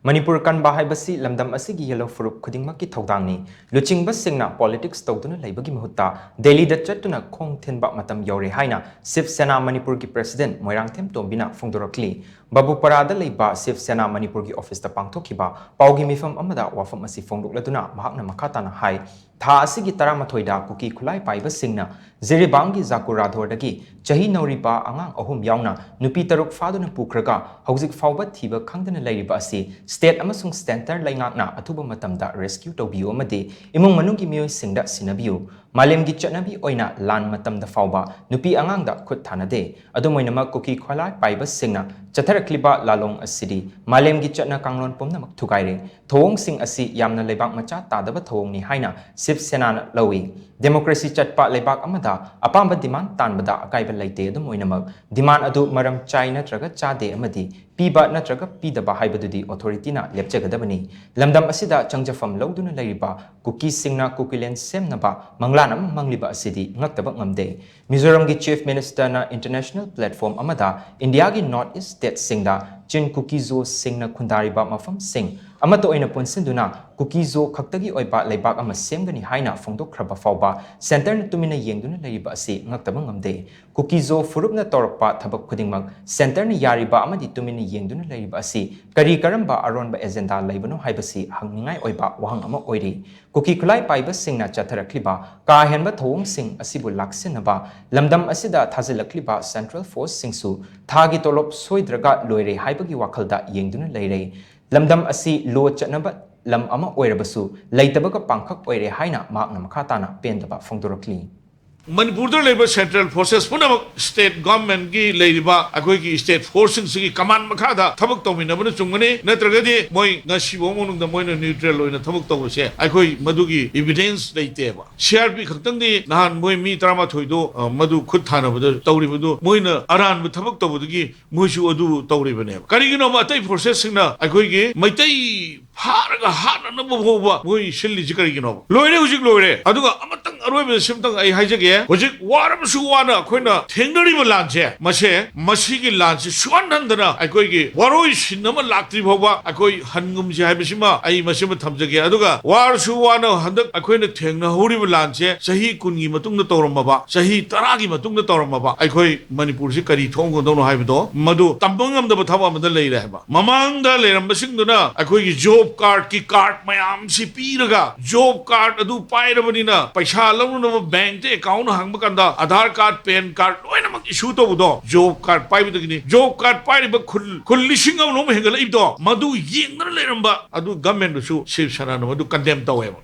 Manipur KANBA HAIBASI LAMDAM ASIGI YELHOU PHURUP KHUDINGMAK THOUDANG NI Luchingba Shing na politics Touduna Leibagi Mahutta Delhi da Chattuna Khong Thinba Matam Youre HAINA SHIV SENA Manipur ki President MOIRANGTHEM TOMBI na PHONGDORAKLI Babu Parada Leiba SHIV SENA Manipur ki Office da Pangthokiba Paugi Mifam Amada Wafam asi Phongdokladuna Mahakna Makhatana Hai Tha asigi Taramathoida Kuki Khulai Paiba Singna Ziribangi Zakuradhordagi Chahi Nauriba Angang Ahum Yauna Nupi Taruk Faduna Pukraga Hauzik Fauba Thiba Khangdana Leiriba asi State amasung Center Laingakna Atuba Matamda Rescue Tawbiyo amadi Imong Manunggi Miyoi Singda Sinabiyo Malemgi Chatnabi Oina Lan Matamda Fauba Nupi Angangda Khut Thanade Adumoinama Kuki Khulai Paiba Singna Chatharakliba Lalong asidi Malemgi Chatna Kanglon Pumnamak Thugaire Thong Sing asi Yamna Lebak Macha Tadaba Thong ni Haina SHIV SENA Lawi Democracy Chatpa Lebak Amada Apamba Demand Tanbada Akaiba Laite Adumoinamak Demand Adu Maram China Traga Chade Amadi Piba Natraga Pidaba Haibadudi Authority na Lepchagadabani Lamdam Asida Changjafam Lauduna Lairiba Kuki Singna Kukilen Semnaba Manglanam Mangliba Asidi Ngaktaba Ngamde Mizoramgi Chief Minister na International Platform Amada Indiagi North East State Singda Chin Kukizo Singna Kundariba Mafam Sing Amato Oina Punsinduna Kukizo Kaktagi Oiba Leibak Ama Semgani Haina Phongdokraba Fauba Center na Tumina Yengduna Lairiba Asi Ngaktaba Ngamde Kukizo PHURUP na Torpa Thabak Khudingmak Center na Yariba Amadi Tumina Yengduna Lairiba Asi Kari Karamba Aronba Agenda Laibano HAIBASI Hangningai Oiba Wahang Ama Oiri Kuki Khulai Paiba Singna Chatharakliba Ka Henba Thong Sing Asibu Laksinaba Lamdam Asida Thazilakliba Central Force Singsu Thagi Tolop Soidraga Loire Haibagi Wakhalda Yengduna Leire Lamdam Asi Lo Chatnaba Lam Ama Oirabasu Laitabaga Pangkak Oire Haina Makna Makhatana Pendaba Phongdorakli Manipur labor central forces puna state government ki leiba akoi ki state forces ki command makada thabak tawmina bana chungani natragadi moi ngasi bo monung da moina neutral oina thabak tawse akoi madugi evidence leite ba crp khaktang di nahan moi mi trama thoido madu khut thana bada tawri badu moina aran bu thabak tawdugi moisu adu tawri bane kari gi no ma tai forces singna akoi gi maitai pharaga hana na boba moi shilli jikari gi no loire hujik loire aduga amatang aroi simtang ai haijage Hojik waramsu wana koina thengnariba lanche mase masigi lanche suanandana akoigi waroi sinama laktri bhoba akoi hangum je haibisima ai masima thamjage aduga warsu wana handak akoina thengna horiba lanche sahi kungi matungna tawramaba sahi taragi matungna tawramaba akoi manipur si kari thonggo dono haibido madu tambangam da thaba amada leire haba mamangda leirambasingduna akoigi job card ki card mayam si piraga job card adu pairabanina paisa launu bank te account hangmakanda Aadhaar card, PAN card, loinamak issue to budo job card paibidagini job card paiba kullising am no hengala ibdo madu yengna leramba adu government su SHIV SENA no madu condemn tawema